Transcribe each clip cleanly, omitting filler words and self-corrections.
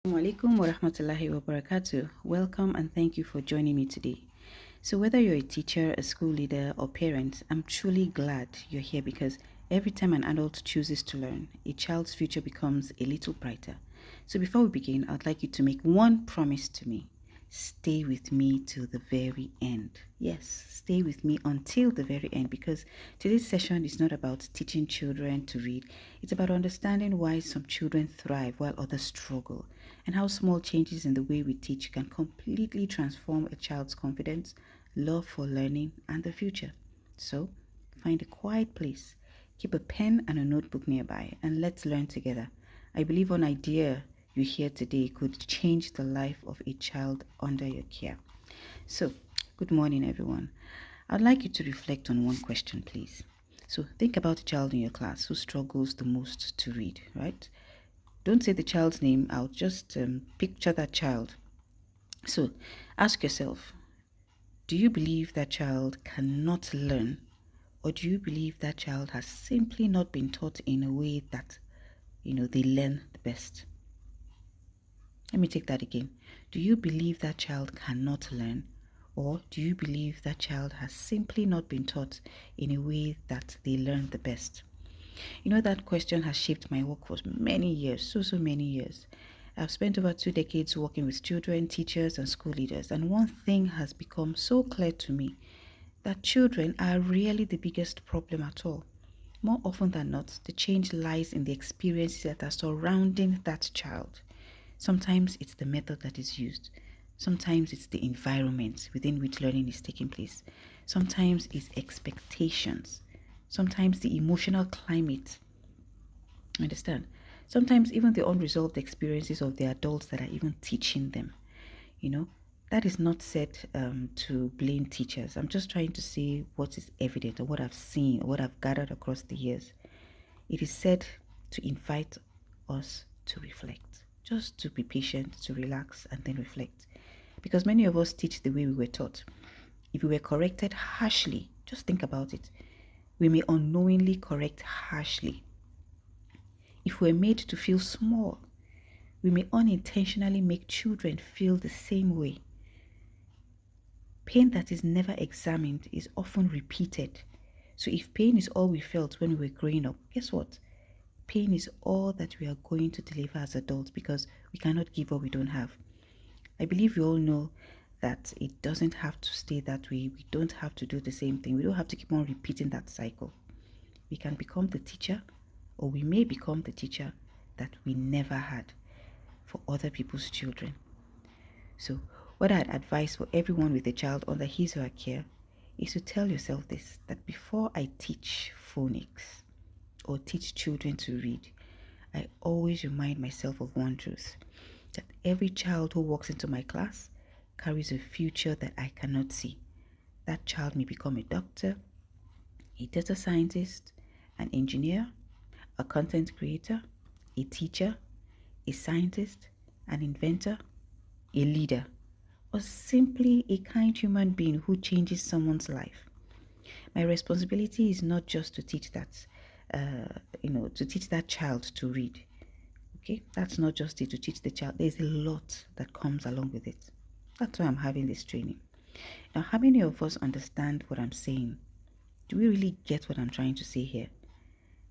Assalamu alaikum wa rahmatullahi wa barakatuh. Welcome and thank you for joining me today. So, whether you're a teacher, a school leader, or parent, I'm truly glad you're here because every time an adult chooses to learn, a child's future becomes a little brighter. So, before we begin, I'd like you to make one promise to me. Stay with me till the very end. Yes, stay with me until the very end because today's session is not about teaching children to read. It's about understanding why some children thrive while others struggle and how small changes in the way we teach can completely transform a child's confidence, love for learning, and the future. So, find a quiet place, keep a pen and a notebook nearby, and let's learn together. I believe one idea you hear today could change the life of a child under your care. So, good morning, everyone. I'd like you to reflect on one question, please. So, think about a child in your class who struggles the most to read, right? Don't say the child's name out, just picture that child. So, ask yourself, do you believe that child cannot learn, or do you believe that child has simply not been taught in a way that they learn the best? Let me take that again. Do you believe that child cannot learn, or do you believe that child has simply not been taught in a way that they learn the best? That question has shaped my work for many years, so many years. I've spent over 2 decades working with children, teachers, and school leaders, and one thing has become so clear to me, that children are really the biggest problem at all. More often than not, the change lies in the experiences that are surrounding that child. Sometimes it's the method that is used. Sometimes it's the environment within which learning is taking place. Sometimes it's expectations. Sometimes the emotional climate. Understand? Sometimes even the unresolved experiences of the adults that are even teaching them. You know, that is not said to blame teachers. I'm just trying to say what is evident or what I've seen or what I've gathered across the years. It is said to invite us to reflect, just to be patient, to relax, and then reflect. Because many of us teach the way we were taught. If we were corrected harshly, just think about it. We may unknowingly correct harshly. If we're made to feel small, we may unintentionally make children feel the same way. Pain that is never examined is often repeated. So if pain is all we felt when we were growing up, guess what? Pain is all that we are going to deliver as adults because we cannot give what we don't have. I believe we all know that it doesn't have to stay that way. We don't have to do the same thing. We don't have to keep on repeating that cycle. We can become the teacher, or we may become the teacher that we never had for other people's children. So, what I'd advise for everyone with a child under his or her care is to tell yourself this, that before I teach phonics or teach children to read, I always remind myself of one truth, that every child who walks into my class carries a future that I cannot see. That child may become a doctor, a data scientist, an engineer, a content creator, a teacher, a scientist, an inventor, a leader, or simply a kind human being who changes someone's life. My responsibility is not just to teach that, to teach that child to read. Okay, that's not just it, to teach the child. There's a lot that comes along with it. That's why I'm having this training. Now, how many of us understand what I'm saying? Do we really get what I'm trying to say here?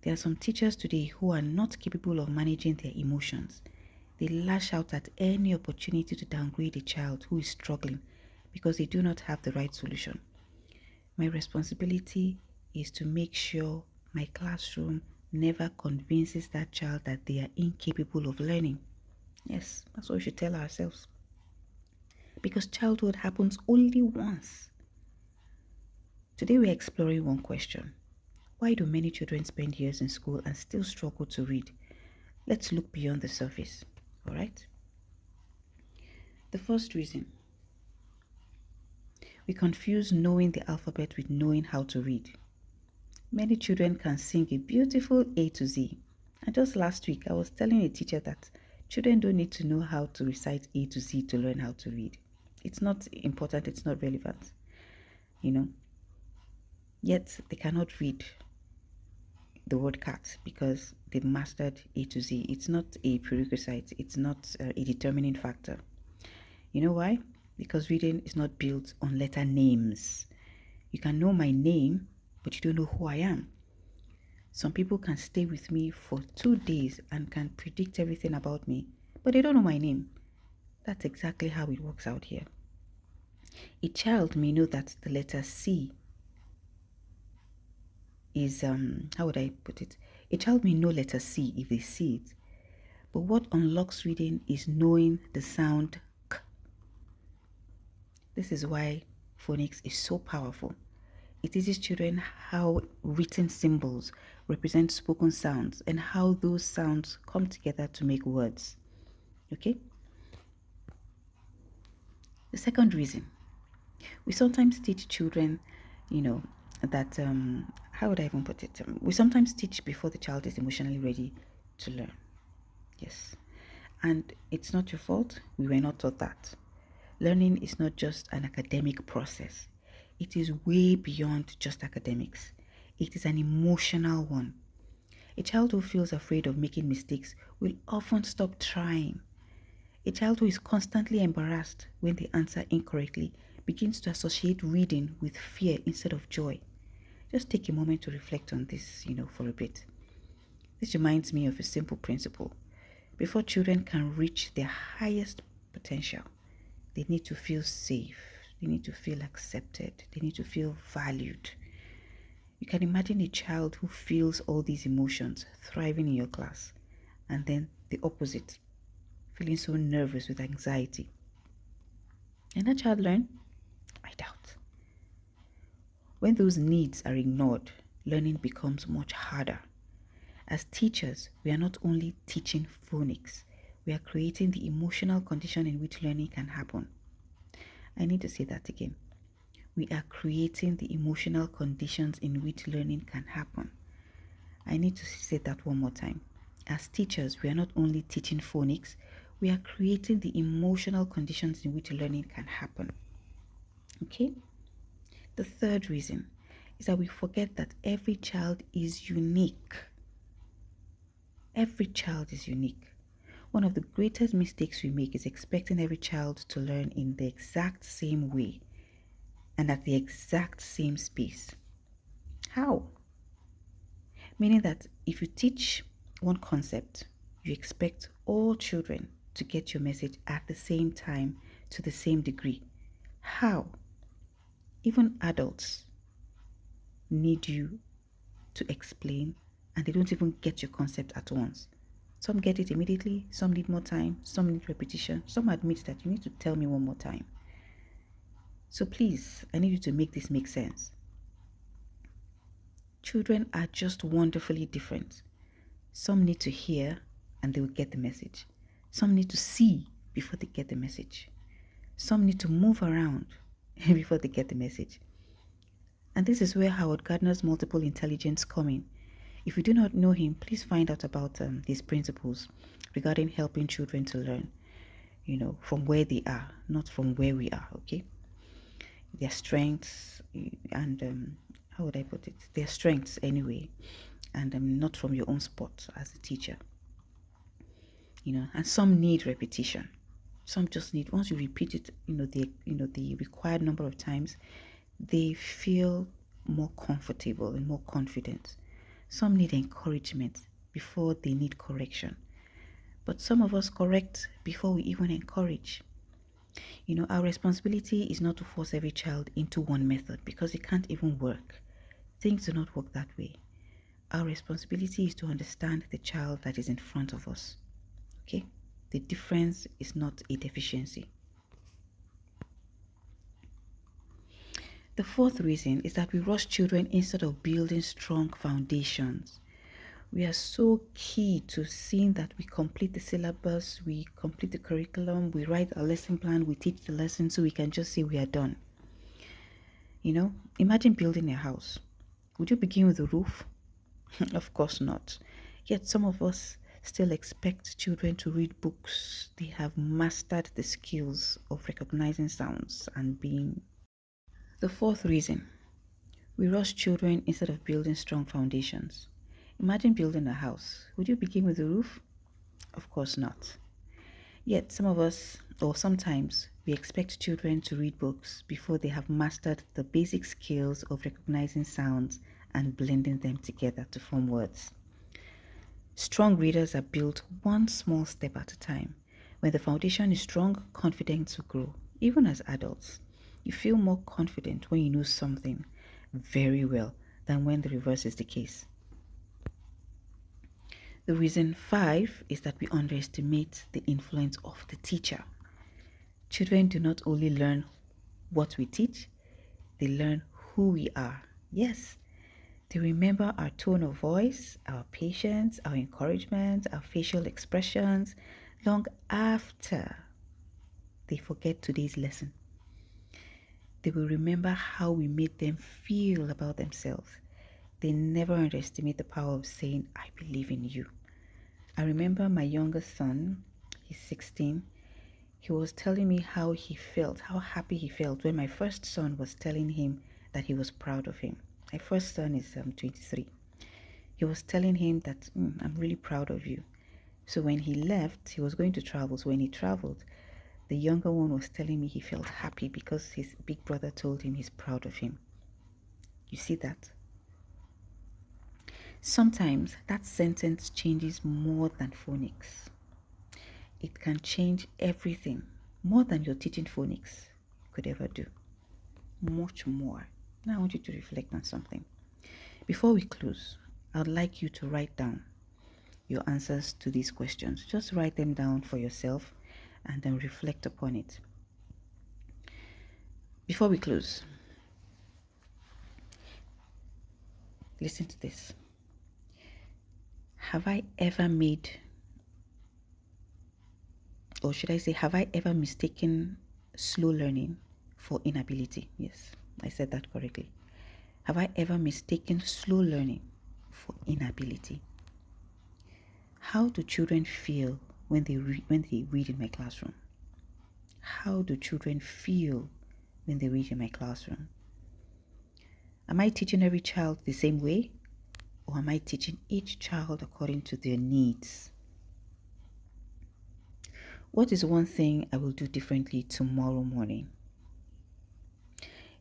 There are some teachers today who are not capable of managing their emotions. They lash out at any opportunity to downgrade a child who is struggling because they do not have the right solution. My responsibility is to make sure my classroom never convinces that child that they are incapable of learning. Yes, that's what we should tell ourselves. Because childhood happens only once. Today we're exploring one question. Why do many children spend years in school and still struggle to read? Let's look beyond the surface. All right? The first reason, we confuse knowing the alphabet with knowing how to read. Many children can sing a beautiful A to Z. And just last week, I was telling a teacher that children don't need to know how to recite A to Z to learn how to read. It's not important, it's not relevant, you know. Yet they cannot read. the word cat because they've mastered A to Z. It's not a prerequisite, it's not a determining factor. You know why? Because reading is not built on letter names. You can know my name, but you don't know who I am. Some people can stay with me for 2 days and can predict everything about me, but they don't know my name. That's exactly how it works out here. A child may know that the letter C is, how would I put it? A child may know letter C if they see it, but what unlocks reading is knowing the sound K. This is why phonics is so powerful. It teaches children how written symbols represent spoken sounds and how those sounds come together to make words. Okay? The second reason, we sometimes teach children, you know, that, how would I even put it? We sometimes teach before the child is emotionally ready to learn. Yes. And it's not your fault. We were not taught that. Learning is not just an academic process. It is way beyond just academics. It is an emotional one. A child who feels afraid of making mistakes will often stop trying. A child who is constantly embarrassed when they answer incorrectly begins to associate reading with fear instead of joy. Just take a moment to reflect on this, for a bit. This reminds me of a simple principle. Before children can reach their highest potential, they need to feel safe. They need to feel accepted. They need to feel valued. You can imagine a child who feels all these emotions thriving in your class, and then the opposite, feeling so nervous with anxiety. Can that child learn? I doubt. When those needs are ignored, learning becomes much harder. As teachers, we are not only teaching phonics, we are creating the emotional condition in which learning can happen. I need to say that again. We are creating the emotional conditions in which learning can happen. I need to say that one more time. As teachers, we are not only teaching phonics, we are creating the emotional conditions in which learning can happen. Okay? The third reason is that we forget that every child is unique. Every child is unique. One of the greatest mistakes we make is expecting every child to learn in the exact same way and at the exact same space. How? Meaning that if you teach one concept, you expect all children to get your message at the same time to the same degree. How? Even adults need you to explain and they don't even get your concept at once. Some get it immediately, some need more time, some need repetition, some admit that you need to tell me one more time. So please, I need you to make this make sense. Children are just wonderfully different. Some need to hear and they will get the message. Some need to see before they get the message. Some need to move around before they get the message. And this is where Howard Gardner's multiple intelligence come in. If you do not know him, please find out about his principles regarding helping children to learn, from where they are, not from where we are, okay? Their strengths and how would I put it? Their strengths anyway, and not from your own spot as a teacher. And some need repetition. Some just need, once you repeat it, the required number of times, they feel more comfortable and more confident. Some need encouragement before they need correction. But some of us correct before we even encourage. Our responsibility is not to force every child into one method because it can't even work. Things do not work that way. Our responsibility is to understand the child that is in front of us. Okay? The difference is not a deficiency. The fourth reason is that we rush children instead of building strong foundations. We are so key to seeing that we complete the syllabus, we complete the curriculum, we write a lesson plan, we teach the lesson so we can just say we are done. Imagine building a house. Would you begin with the roof? Of course not. Yet some of us still expect children to read books. They have mastered the skills of recognizing sounds and being. The fourth reason, we rush children instead of building strong foundations. Imagine building a house. Would you begin with the roof? Of course not. Yet, some of us, or sometimes, we expect children to read books before they have mastered the basic skills of recognizing sounds and blending them together to form words. Strong readers are built one small step at a time. When the foundation is strong, confidence will grow. Even as adults, you feel more confident when you know something very well than when the reverse is the case. The reason 5 is that we underestimate the influence of the teacher. Children do not only learn what we teach, they learn who we are. Yes, they remember our tone of voice, our patience, our encouragement, our facial expressions long after they forget today's lesson. They will remember how we made them feel about themselves. They never underestimate the power of saying, I believe in you. I remember my youngest son, he's 16, he was telling me how he felt, how happy he felt when my first son was telling him that he was proud of him. My first son is 23. He was telling him that, I'm really proud of you. So when he left, he was going to travel. So when he traveled, the younger one was telling me he felt happy because his big brother told him he's proud of him. You see that? Sometimes that sentence changes more than phonics. It can change everything, more than your teaching phonics could ever do. Much more. Now I want you to reflect on something. Before we close, I'd like you to write down your answers to these questions. Just write them down for yourself and then reflect upon it. Before we close, listen to this. Have I ever mistaken slow learning for inability? Yes, I said that correctly. Have I ever mistaken slow learning for inability? How do children feel when they read in my classroom? How do children feel when they read in my classroom? Am I teaching every child the same way? Or am I teaching each child according to their needs? What is one thing I will do differently tomorrow morning?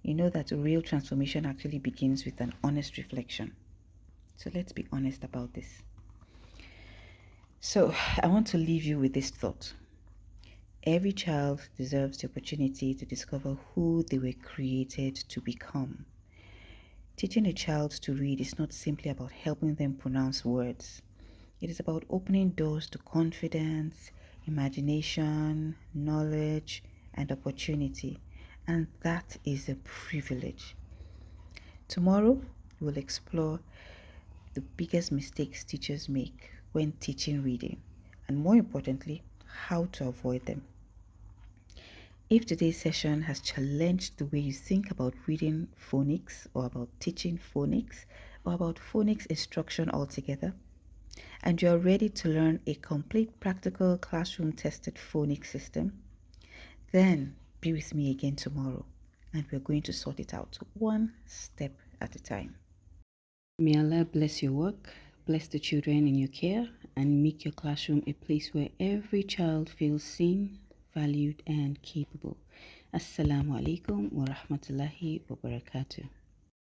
You know that real transformation actually begins with an honest reflection. So let's be honest about this. So I want to leave you with this thought. Every child deserves the opportunity to discover who they were created to become. Teaching a child to read is not simply about helping them pronounce words. It is about opening doors to confidence, imagination, knowledge, and opportunity. And that is a privilege. Tomorrow, we will explore the biggest mistakes teachers make when teaching reading, and more importantly, how to avoid them. If today's session has challenged the way you think about reading phonics, or about teaching phonics, or about phonics instruction altogether, and you are ready to learn a complete practical classroom tested phonics system, then be with me again tomorrow and we're going to sort it out one step at a time. May Allah bless your work, bless the children in your care, and make your classroom a place where every child feels seen, valued, and capable. Assalamu alaikum wa rahmatullahi wa barakatuh.